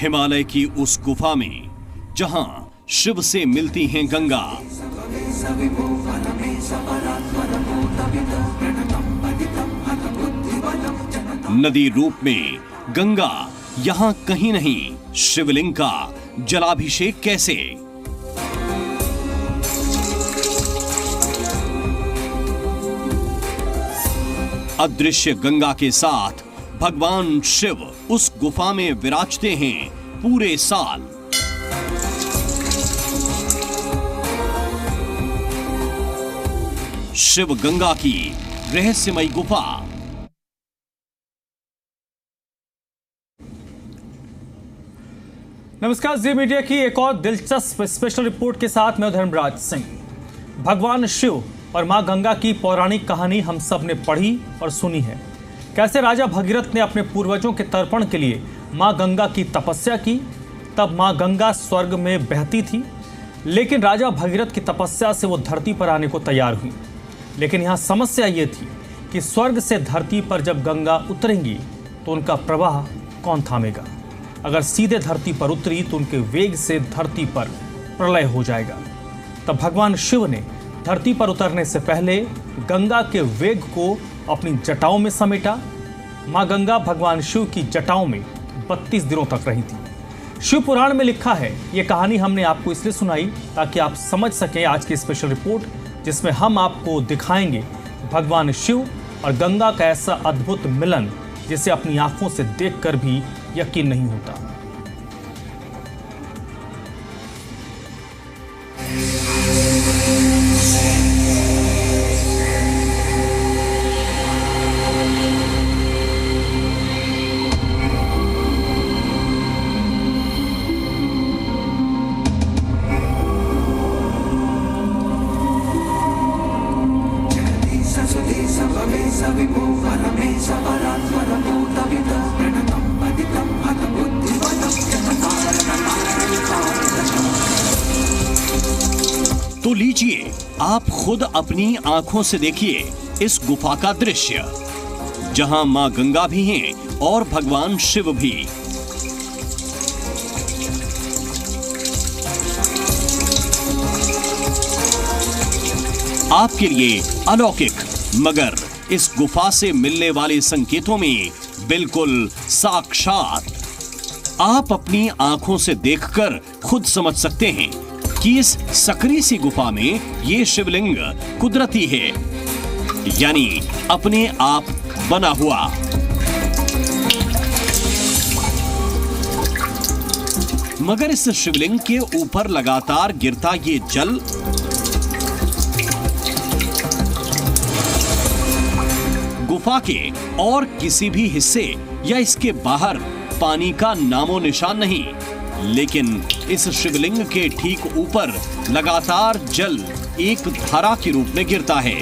हिमालय की उस गुफा में जहां शिव से मिलती हैं गंगा। नदी रूप में गंगा यहां कहीं नहीं, शिवलिंग का जलाभिषेक कैसे? अदृश्य गंगा के साथ भगवान शिव उस गुफा में विराजते हैं पूरे साल। शिव गंगा की रहस्यमयी गुफा। नमस्कार, जी मीडिया की एक और दिलचस्प स्पेशल रिपोर्ट के साथ मैं धर्मराज सिंह। भगवान शिव और मां गंगा की पौराणिक कहानी हम सब ने पढ़ी और सुनी है। कैसे राजा भगीरथ ने अपने पूर्वजों के तर्पण के लिए मां गंगा की तपस्या की। तब मां गंगा स्वर्ग में बहती थी, लेकिन राजा भगीरथ की तपस्या से वो धरती पर आने को तैयार हुई। लेकिन यहाँ समस्या ये थी कि स्वर्ग से धरती पर जब गंगा उतरेंगी तो उनका प्रवाह कौन थामेगा। अगर सीधे धरती पर उतरी तो उनके वेग से धरती पर प्रलय हो जाएगा। तब भगवान शिव ने धरती पर उतरने से पहले गंगा के वेग को अपनी जटाओं में समेटा। मां गंगा भगवान शिव की जटाओं में 32 दिनों तक रही थी। शिव पुराण में लिखा है। ये कहानी हमने आपको इसलिए सुनाई ताकि आप समझ सकें आज की स्पेशल रिपोर्ट, जिसमें हम आपको दिखाएंगे भगवान शिव और गंगा का ऐसा अद्भुत मिलन जिसे अपनी आंखों से देखकर भी यकीन नहीं होता। तो लीजिए आप खुद अपनी आंखों से देखिए इस गुफा का दृश्य, जहां मां गंगा भी हैं और भगवान शिव भी। आपके लिए अलौकिक मगर इस गुफा से मिलने वाले संकेतों में बिल्कुल साक्षात। आप अपनी आंखों से देखकर खुद समझ सकते हैं कि इस सकरी सी गुफा में ये शिवलिंग कुदरती है, यानी अपने आप बना हुआ। मगर इस शिवलिंग के ऊपर लगातार गिरता ये जल गुफा के और किसी भी हिस्से या इसके बाहर पानी का नामो निशान नहीं, लेकिन इस शिवलिंग के ठीक ऊपर लगातार जल एक धारा के रूप में गिरता है।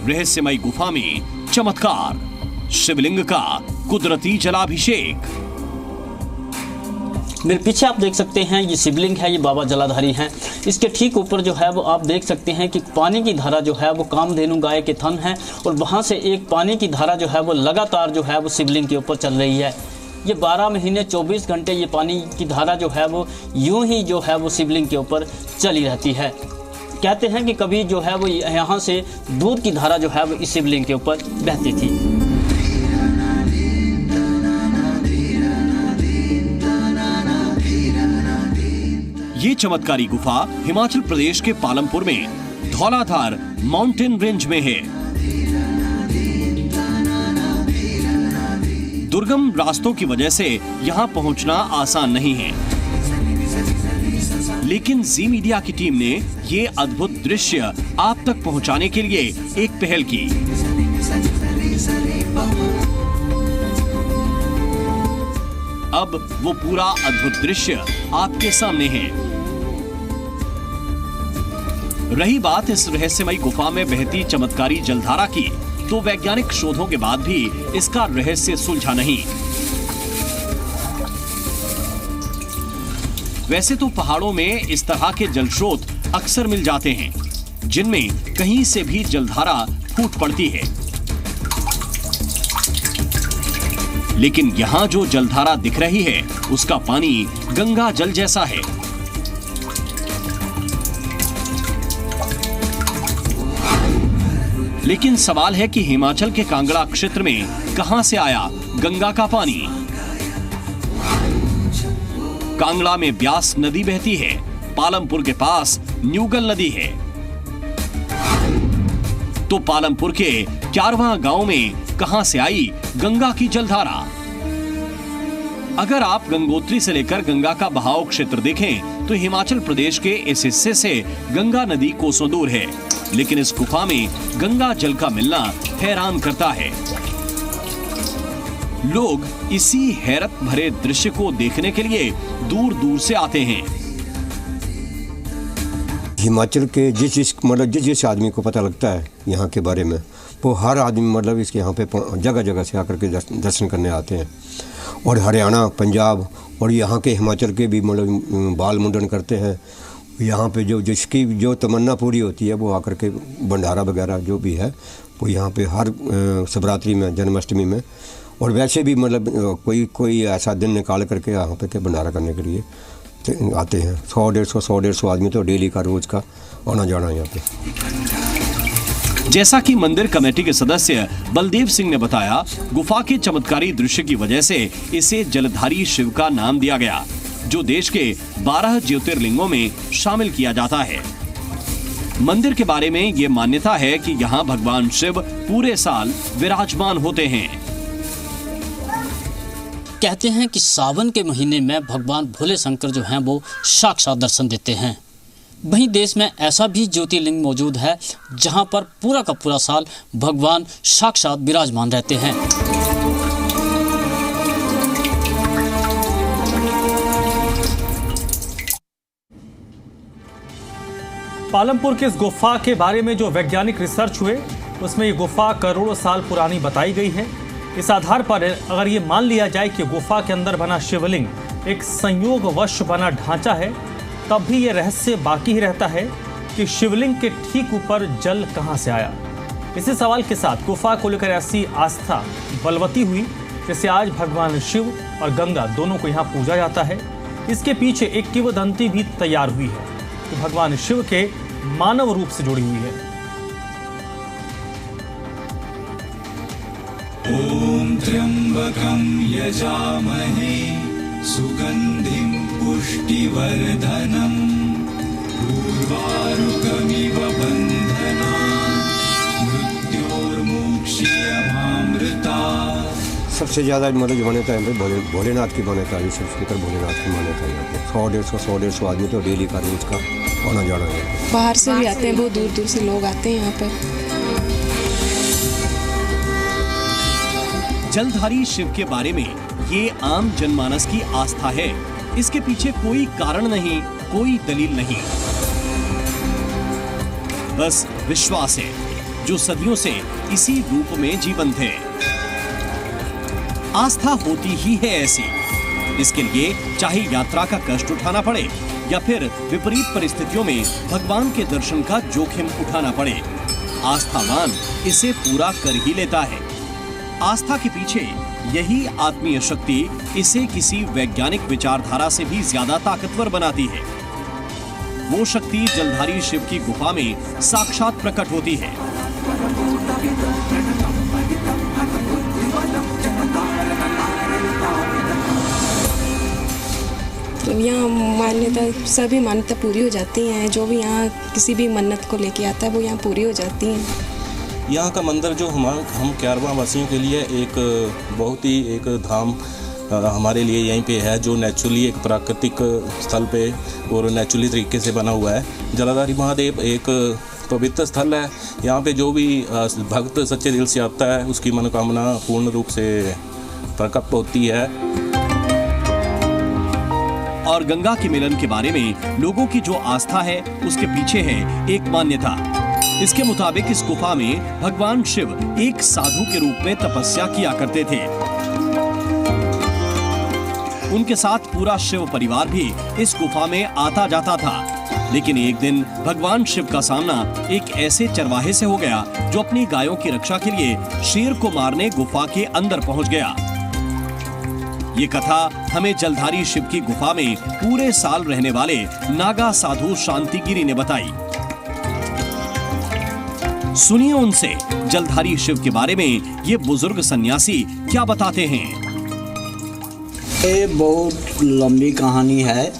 रहस्यमयी गुफा में चमत्कार, शिवलिंग का कुदरती जलाभिषेक। मेरे पीछे आप देख सकते हैं ये शिवलिंग है, ये बाबा जलाधारी हैं। इसके ठीक ऊपर जो है वो आप देख सकते हैं कि पानी की धारा जो है वो कामधेनु गाय के थन है, और वहाँ से एक पानी की धारा जो है वो लगातार जो है वो शिवलिंग के ऊपर चल रही है। ये 12 महीने 24 घंटे ये पानी की धारा जो है वो यूं ही जो है वो शिवलिंग के ऊपर चली रहती है। कहते हैं कि कभी जो है वो यहाँ से दूध की धारा जो है वो इस शिवलिंग के ऊपर बहती थी। ये चमत्कारी गुफा हिमाचल प्रदेश के पालमपुर में धौलाधार माउंटेन रेंज में है। दुर्गम रास्तों की वजह से यहाँ पहुँचना आसान नहीं है, लेकिन जी मीडिया की टीम ने ये अद्भुत दृश्य आप तक पहुँचाने के लिए एक पहल की। अब वो पूरा अद्भुत दृश्य आपके सामने है। रही बात इस रहस्यमयी गुफा में बहती चमत्कारी जलधारा की, तो वैज्ञानिक शोधों के बाद भी इसका रहस्य सुलझा नहीं। वैसे तो पहाड़ों में इस तरह के जल स्रोत अक्सर मिल जाते हैं, जिनमें कहीं से भी जलधारा फूट पड़ती है, लेकिन यहाँ जो जलधारा दिख रही है उसका पानी गंगा जल जैसा है। लेकिन सवाल है कि हिमाचल के कांगड़ा क्षेत्र में कहां से आया गंगा का पानी। कांगड़ा में ब्यास नदी बहती है, पालमपुर के पास न्यूगल नदी है, तो पालमपुर के क्यारवा गांव में कहां से आई गंगा की जलधारा। अगर आप गंगोत्री से लेकर गंगा का बहाव क्षेत्र देखें तो हिमाचल प्रदेश के इस हिस्से से गंगा नदी कोसों दूर है, लेकिन इस गुफा में गंगा जल का मिलना हैरान करता है। लोग इसी हैरत भरे दृश्य को देखने के लिए दूर दूर से आते हैं। हिमाचल के जिस आदमी को पता लगता है यहाँ के बारे में, वो हर आदमी मतलब इसके यहाँ पे जगह जगह से आकर के दर्शन करने आते हैं। और हरियाणा, पंजाब और यहाँ के हिमाचल के भी मतलब बाल मुंडन करते हैं। यहाँ पे जिसकी जो तमन्ना पूरी होती है वो आकर के भंडारा वगैरह जो भी है वो यहाँ पे हर शिवरात्रि में, जन्माष्टमी में और वैसे भी मतलब कोई ऐसा दिन निकाल करके यहाँ पे के भंडारा करने के लिए आते हैं। 100-150 आदमी तो डेली का, रोज का आना जाना यहाँ पे। जैसा कि मंदिर कमेटी के सदस्य बलदेव सिंह ने बताया, गुफा के चमत्कारी दृश्य की वजह से इसे जलधारी शिव का नाम दिया गया, जो देश के 12 ज्योतिर्लिंगों में शामिल किया जाता है। मंदिर के बारे में ये मान्यता है कि यहाँ भगवान शिव पूरे साल विराजमान होते हैं। कहते हैं कि सावन के महीने में भगवान भोले शंकर जो हैं वो साक्षात दर्शन देते हैं। वहीं देश में ऐसा भी ज्योतिर्लिंग मौजूद है जहां पर पूरा का पूरा साल भगवान साक्षात विराजमान रहते हैं। पालमपुर की इस गुफा के बारे में जो वैज्ञानिक रिसर्च हुए उसमें ये गुफा करोड़ों साल पुरानी बताई गई है। इस आधार पर अगर ये मान लिया जाए कि गुफा के अंदर बना शिवलिंग एक संयोगवश बना ढांचा है, तब भी ये रहस्य बाकी ही रहता है कि शिवलिंग के ठीक ऊपर जल कहां से आया। इसी सवाल के साथ गुफा को लेकर ऐसी आस्था बलवती हुई जैसे आज भगवान शिव और गंगा दोनों को यहाँ पूजा जाता है। इसके पीछे एक किंवदंती भी तैयार हुई है कि भगवान शिव के मानव रूप से जुड़ी हुई है। ओम त्र्यंबकं यजामहे सुगंधिं पुष्टिवर्धनम् उर्वारुकमिव बन्धनान् मृत्योर्मुक्षीयमामृतात्। सबसे ज़्यादा मतलब मान्यता है भोलेनाथ की मान्यता है। शंकर भोलेनाथ की मान्यता है। यहाँ पे 100-150 आदमी तो डेली का, रोज का आना जाना है। बाहर से भी आते हैं, बहुत दूर दूर से लोग आते हैं यहाँ पर। जलधारी शिव के बारे में ये आम जनमानस की आस्था है। इसके पीछे कोई कारण नहीं, कोई दलील नहीं, बस विश्वास है जो सदियों से इसी रूप में जीवंत है। आस्था होती ही है ऐसी। इसके लिए चाहे यात्रा का कष्ट उठाना पड़े या फिर विपरीत परिस्थितियों में भगवान के दर्शन का जोखिम उठाना पड़े, आस्थावान इसे पूरा कर ही लेता है। आस्था के पीछे यही आत्मीय शक्ति इसे किसी वैज्ञानिक विचारधारा से भी ज्यादा ताकतवर बनाती है। वो शक्ति जलधारी शिव की गुफा में साक्षात प्रकट होती है। तो यहाँ मान्यता, सभी मान्यता पूरी हो जाती हैं। जो भी यहाँ किसी भी मन्नत को लेके आता है वो यहाँ पूरी हो जाती हैं। यहाँ का मंदिर जो हम क्यारवा वासियों के लिए एक बहुत ही एक धाम हमारे लिए यहीं पे है, जो नेचुरली एक प्राकृतिक स्थल पे और नेचुरली तरीके से बना हुआ है। जलाधारी महादेव एक पवित्र स्थल है। यहाँ पे जो भी भक्त सच्चे दिल से आता है उसकी मनोकामना पूर्ण रूप से प्रकट होती है। और गंगा के मिलन के बारे में लोगों की जो आस्था है उसके पीछे है एक मान्यता। इसके मुताबिक इस गुफा में भगवान शिव एक साधु के रूप में तपस्या किया करते थे। उनके साथ पूरा शिव परिवार भी इस गुफा में आता जाता था। लेकिन एक दिन भगवान शिव का सामना एक ऐसे चरवाहे से हो गया जो अपनी गायों की रक्षा के लिए शेर को मारने गुफा के अंदर पहुंच गया। ये कथा हमें जलधारी शिव की गुफा में पूरे साल रहने वाले नागा साधु शांतिगिरी ने बताई। सुनिए उनसे जलधारी शिव के बारे में ये बुजुर्ग सन्यासी क्या बताते हैं। ये बहुत लंबी कहानी है।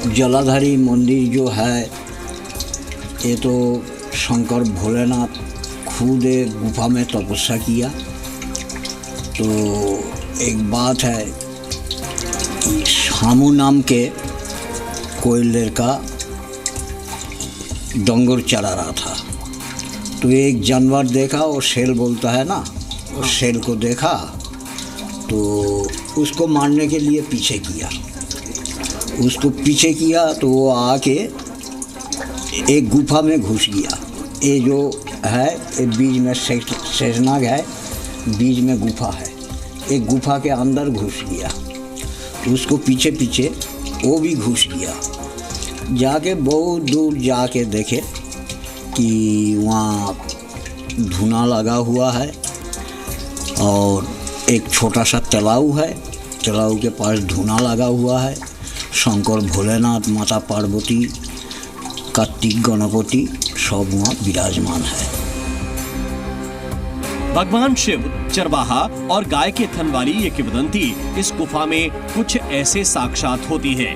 जलाधारी मंदिर जो है ये तो शंकर भोलेनाथ खुद एक गुफा में तपस्या किया। तो एक बात है कि शामू नाम के कोई लड़का डंगर चला रहा था। तो एक जानवर देखा, वो शेर बोलता है ना, वो शेर को देखा तो उसको मारने के लिए पीछे किया। उसको पीछे किया तो वो आके एक गुफा में घुस गया। ये जो है ये बीच में शेषनाग है, बीच में गुफा है। एक गुफा के अंदर घुस गया। उसको पीछे पीछे वो भी घुस गया। जाके बहुत दूर जाके देखे कि वहाँ धुआं लगा हुआ है और एक छोटा सा तालाब है। तालाब के पास धुआं लगा हुआ है। शंकर भोलेनाथ, माता पार्वती, कार्तिक गणपति सब वहाँ विराजमान है। भगवान शिव, चरवाहा और गाय के थन वाली ये किंवदंती इस गुफा में कुछ ऐसे साक्षात होती है।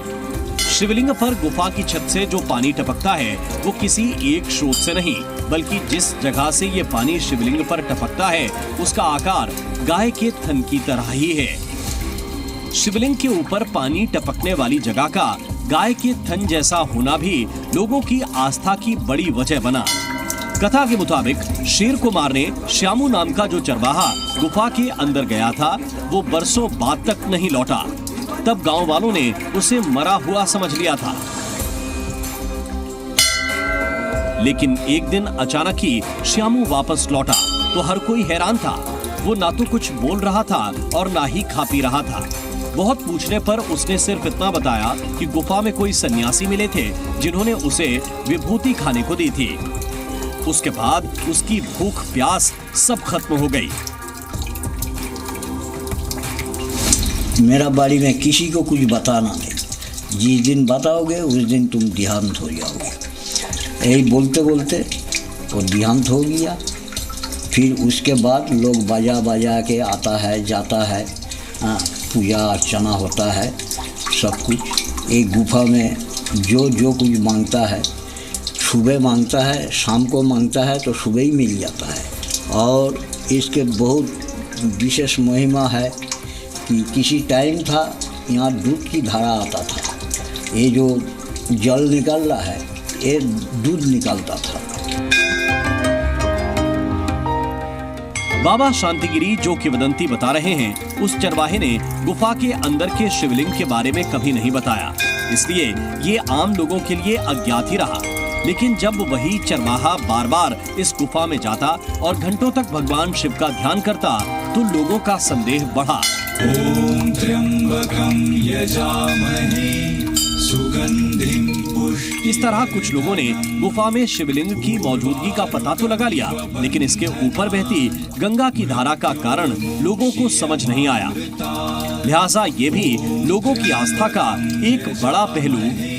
शिवलिंग पर गुफा की छत से जो पानी टपकता है वो किसी एक स्रोत से नहीं, बल्कि जिस जगह से ये पानी शिवलिंग पर टपकता है उसका आकार गाय के थन की तरह ही है। शिवलिंग के ऊपर पानी टपकने वाली जगह का गाय के थन जैसा होना भी लोगों की आस्था की बड़ी वजह बना। कथा के मुताबिक शेर को मारने श्यामू नाम का जो चरवाहा गुफा के अंदर गया था वो बरसों बाद तक नहीं लौटा। तब गांव वालों ने उसे मरा हुआ समझ लिया था। लेकिन एक दिन अचानक ही श्यामू वापस लौटा तो हर कोई हैरान था। वो ना तो कुछ बोल रहा था और ना ही खा पी रहा था। बहुत पूछने पर उसने सिर्फ इतना बताया कि गुफा में कोई सन्यासी मिले थे जिन्होंने उसे विभूति खाने को दी थी। उसके बाद उसकी भूख प्यास सब खत्म हो गई। मेरा बारे में किसी को कुछ बताना नहीं। जिस दिन बताओगे उस दिन तुम देहांत हो जाओगे। यही बोलते बोलते वो देहांत हो गया। फिर उसके बाद लोग बाजा बाजा के आता है जाता है, पूजा अर्चना होता है, सब कुछ। एक गुफा में जो जो कुछ मांगता है, सुबह मांगता है, शाम को मांगता है तो सुबह ही मिल जाता है। और इसके बहुत विशेष महिमा है कि किसी टाइम था यहाँ दूध की धारा आता था। ये जो जल निकल रहा है ये दूध निकलता था। बाबा शांतिगिरी जो किंवदंती बता रहे हैं उस चरवाहे ने गुफा के अंदर के शिवलिंग के बारे में कभी नहीं बताया, इसलिए ये आम लोगों के लिए अज्ञात ही रहा। लेकिन जब वही चरवाहा बार बार इस गुफा में जाता और घंटों तक भगवान शिव का ध्यान करता तो लोगों का संदेह बढ़ा। ओम त्र्यंबकं यजामहे सुगंधिं पुष्टि। इस तरह कुछ लोगों ने गुफा में शिवलिंग की मौजूदगी का पता तो लगा लिया, लेकिन इसके ऊपर बहती गंगा की धारा का कारण लोगों को समझ नहीं आया। लिहाजा ये भी लोगों की आस्था का एक बड़ा पहलू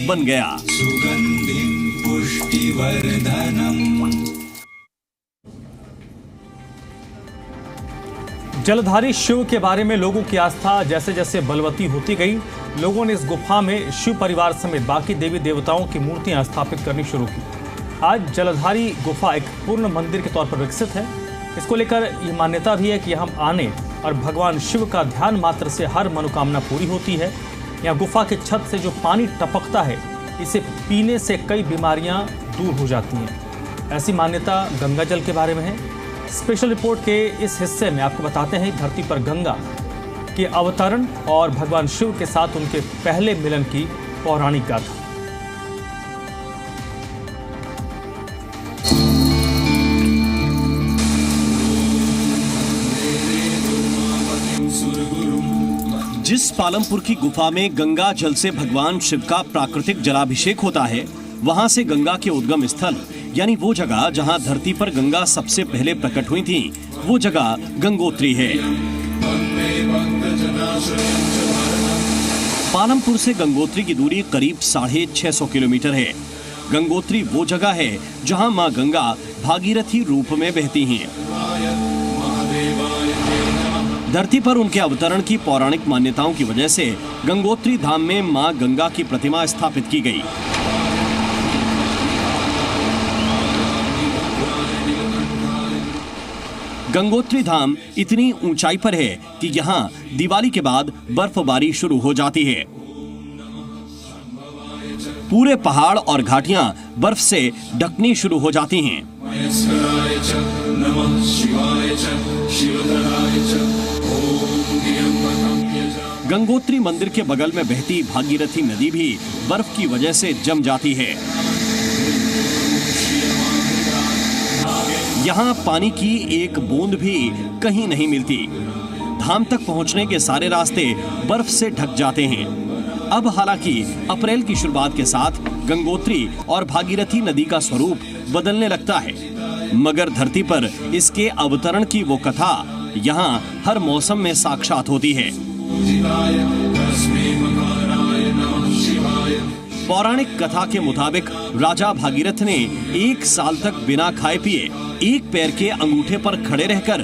बन गया। सुगंधिं पुष्टिवर्धनम्। जलधारी शिव के बारे में लोगों की आस्था जैसे जैसे बलवती होती गई, लोगों ने इस गुफा में शिव परिवार समेत बाकी देवी देवताओं की मूर्तियां स्थापित करनी शुरू की। आज जलधारी गुफा एक पूर्ण मंदिर के तौर पर विकसित है। इसको लेकर यह मान्यता भी है कि यहाँ आने और भगवान शिव का ध्यान मात्र से हर मनोकामना पूरी होती है। यहाँ गुफा की छत से जो पानी टपकता है इसे पीने से कई बीमारियां दूर हो जाती हैं। ऐसी मान्यता गंगा जल के बारे में है। स्पेशल रिपोर्ट के इस हिस्से में आपको बताते हैं धरती पर गंगा के अवतरण और भगवान शिव के साथ उनके पहले मिलन की पौराणिक गाथा। जिस पालमपुर की गुफा में गंगा जल से भगवान शिव का प्राकृतिक जलाभिषेक होता है, वहां से गंगा के उद्गम स्थल यानी वो जगह जहां धरती पर गंगा सबसे पहले प्रकट हुई थी, वो जगह गंगोत्री है। पालमपुर से गंगोत्री की दूरी करीब 650 किलोमीटर है। गंगोत्री वो जगह है जहां मां गंगा भागीरथी रूप में बहती हैं। धरती पर उनके अवतरण की पौराणिक मान्यताओं की वजह से गंगोत्री धाम में मां गंगा की प्रतिमा स्थापित की गई। गंगोत्री धाम इतनी ऊंचाई पर है कि यहाँ दिवाली के बाद बर्फबारी शुरू हो जाती है। पूरे पहाड़ और घाटियां बर्फ से ढकनी शुरू हो जाती हैं। गंगोत्री मंदिर के बगल में बहती भागीरथी नदी भी बर्फ की वजह से जम जाती है। यहाँ पानी की एक बूंद भी कहीं नहीं मिलती। धाम तक पहुँचने के सारे रास्ते बर्फ से ढक जाते हैं। अब हालांकि अप्रैल की शुरुआत के साथ गंगोत्री और भागीरथी नदी का स्वरूप बदलने लगता है, मगर धरती पर इसके अवतरण की वो कथा यहाँ हर मौसम में साक्षात होती है। पौराणिक कथा के मुताबिक राजा भागीरथ ने 1 साल तक बिना खाए पिए एक पैर के अंगूठे पर खड़े रहकर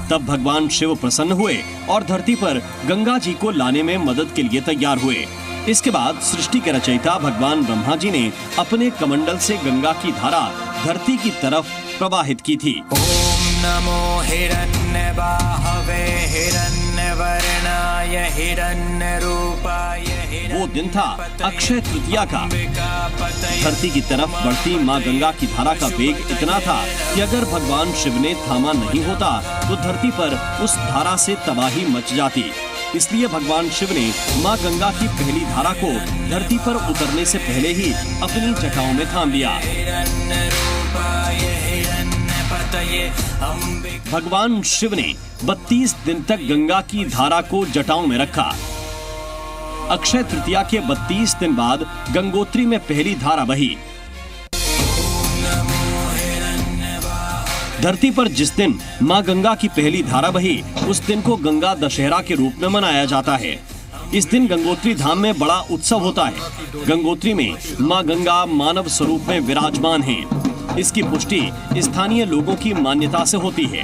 तब भगवान शिव प्रसन्न हुए और धरती पर गंगा जी को लाने में मदद के लिए तैयार हुए। इसके बाद सृष्टि के रचयिता भगवान ब्रह्मा जी ने अपने कमंडल से गंगा की धारा धरती की तरफ प्रवाहित की थी। ओम नमो हिरण्यबाहवे हिरण्यवर्णाय हिरण्यरूपाय। वो दिन था अक्षय तृतीया का। धरती की तरफ बढ़ती मां गंगा की धारा का वेग इतना था कि अगर भगवान शिव ने थामा नहीं होता तो धरती पर उस धारा से तबाही मच जाती। इसलिए भगवान शिव ने मां गंगा की पहली धारा को धरती पर उतरने से पहले ही अपनी जटाओं में थाम लिया। भगवान शिव ने 32 दिन तक गंगा की धारा को जटाओं में रखा। अक्षय तृतीया के 32 दिन बाद गंगोत्री में पहली धारा बही। धरती पर जिस दिन मां गंगा की पहली धारा बही उस दिन को गंगा दशहरा के रूप में मनाया जाता है। इस दिन गंगोत्री धाम में बड़ा उत्सव होता है। गंगोत्री में मां गंगा मानव स्वरूप में विराजमान हैं। इसकी पुष्टि स्थानीय लोगों की मान्यता से होती है।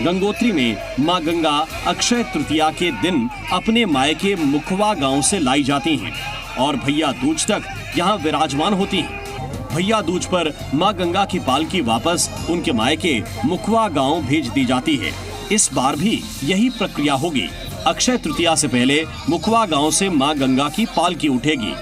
गंगोत्री में मां गंगा अक्षय तृतीया के दिन अपने मायके मुखवा गांव से लाई जाती हैं और भैया दूज तक यहां विराजमान होती हैं। भैया दूज पर मां गंगा की पालकी वापस उनके मायके मुखवा गांव भेज दी जाती है। इस बार भी यही प्रक्रिया होगी। अक्षय तृतीया से पहले मुखवा गांव से मां गंगा की पालकी उठेगी।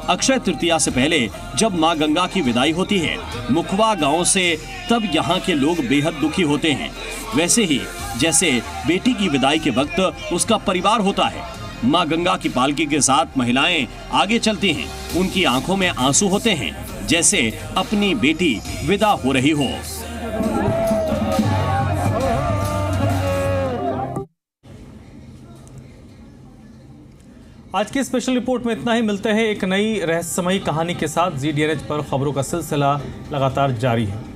अक्षय तृतीया से पहले जब मां गंगा की विदाई होती है मुखवा गांव से, तब यहाँ के लोग बेहद दुखी होते हैं। वैसे ही जैसे बेटी की विदाई के वक्त उसका परिवार होता है, मां गंगा की पालकी के साथ महिलाएं आगे चलती हैं। उनकी आंखों में आंसू होते हैं, जैसे अपनी बेटी विदा हो रही हो। आज की स्पेशल रिपोर्ट में इतना ही। मिलते हैं एक नई रहस्यमयी कहानी के साथ। ZDNH पर खबरों का सिलसिला लगातार जारी है।